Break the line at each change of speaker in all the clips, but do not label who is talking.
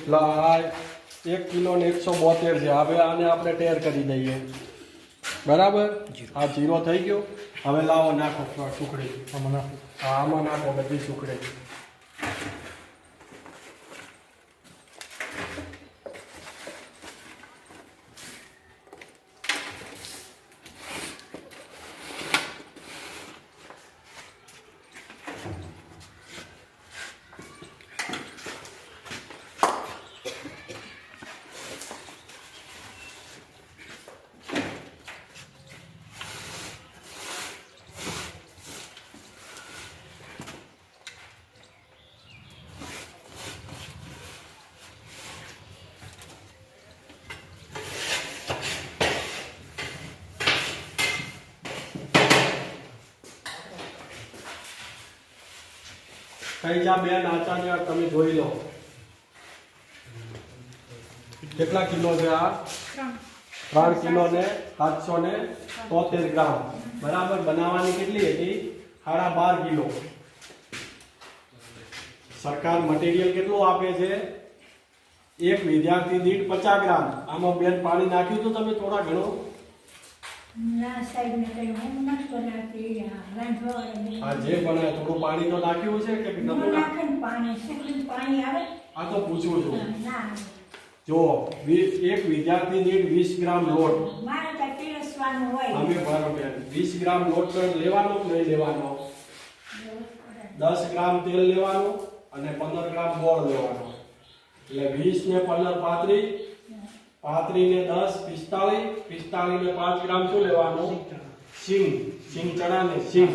1 kilo ને 172 છે। હવે આને આપણે ટેર કરી દઈએ, બરાબર। આ 0 થઈ ગયો। હવે લાવો નાખો સુખડી, આમાં નાખો। હા, આમાં નાખો બધી સુખડી। કઈ જા બેન આચાર્ય તમે જોઈ લો કેટલા કિલો છે આ? 3 કિલો ને 773 ગ્રામ, બરાબર। બનાવવાની કેટલી હતી? 12.5 કિલો। સરકાર મટીરીયલ કેટલું આપે છે? એક વિદ્યાર્થી દીઠ 50 ગ્રામ। આમાં બેન પાણી નાખ્યું તો તમે થોડા ઘણો?
ના સાહેબ, ને કઈ હું નથી બનાવતી, રાંધવા
આ જે બને થોડું પાણી તો નાખ્યું છે કે નતું
નાખે પાણી? સુખડી પાણી આવે?
આ તો પૂછું છું।
ના,
જો એક વિદ્યાર્થી દીઠ 20 ગ્રામ લોટ,
મારે તો પીરસવાનું હોય।
અમે બરાબર 20 ગ્રામ લોટ લેવાનો કે નહીં લેવાનો? 10 ગ્રામ તેલ લેવાનું અને 15 ગ્રામ ગોળ લેવાનો, એટલે 20 ને 15 35, 35 ને 10 45, 45 ને 5 ગ્રામ શું લેવાનું? સિંગ ચણા ને સિંગ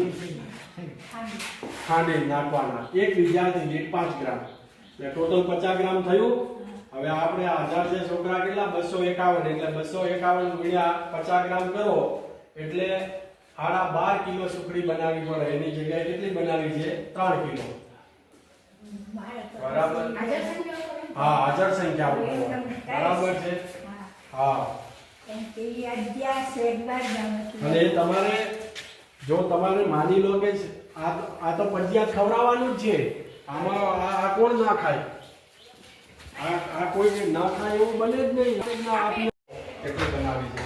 ખાંડી નાખવાના। એક વિદ્યાર્થી દીઠ 5 ગ્રામ, એટલે ટોટલ 50 ગ્રામ થયું। હવે આપણે 1000 છે છોકરા કેટલા? 251, એટલે 251 ગુણ્યા 50 ગ્રામ કરો એટલે 12.5 કિલો સુખડી બનાવવી પડે। એની જગ્યાએ કેટલી બનાવી છે? 3 કિલો, બરાબર। હા, હાજર સંખ્યા બરાબર છે। હા, અને તમારે જો તમારે માની લો કે આ તો ફરજિયાત ખવડાવવાનું જ છે। આમાં આ કોણ ના ખાય? આ કોઈ ના ખાય એવું બને જ નહીં। કેટલી બનાવી છે?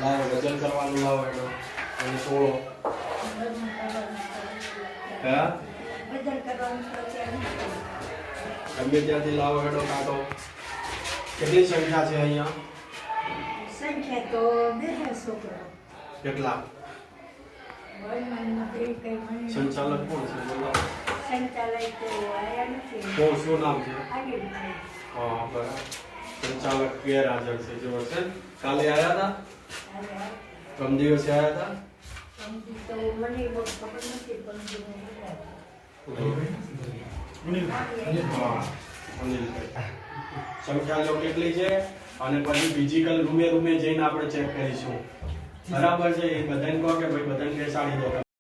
લાવો વજન કરવાનું, લાવો એનો અને તોડો। હા, ગમે ત્યાંથી લાવો એનો કાઢો। કેટલી સંખ્યા છે અહીંયા?
સંખ્યા તો બે છોકરા।
કેટલા? સંચાલક કોણ છે? બોલો।
સંચાલક તો આયા નથી।
કોણ, શું નામ છે?
આગળ
હા, બરાબર। સંચાલક ગેરહાજર છે। જો છે કાલે આયા હતા? પરમ દિવસે આયા હતા?
તો મને બહુ ખબર નથી, પણ
સંખ્યા લો કેટલી છે અને પછી ફિઝિકલ રૂમે જઈને આપણે ચેક કરીશું, બરાબર છે। એ બધાને કહો કે ભાઈ બધાને બેસાડી દો।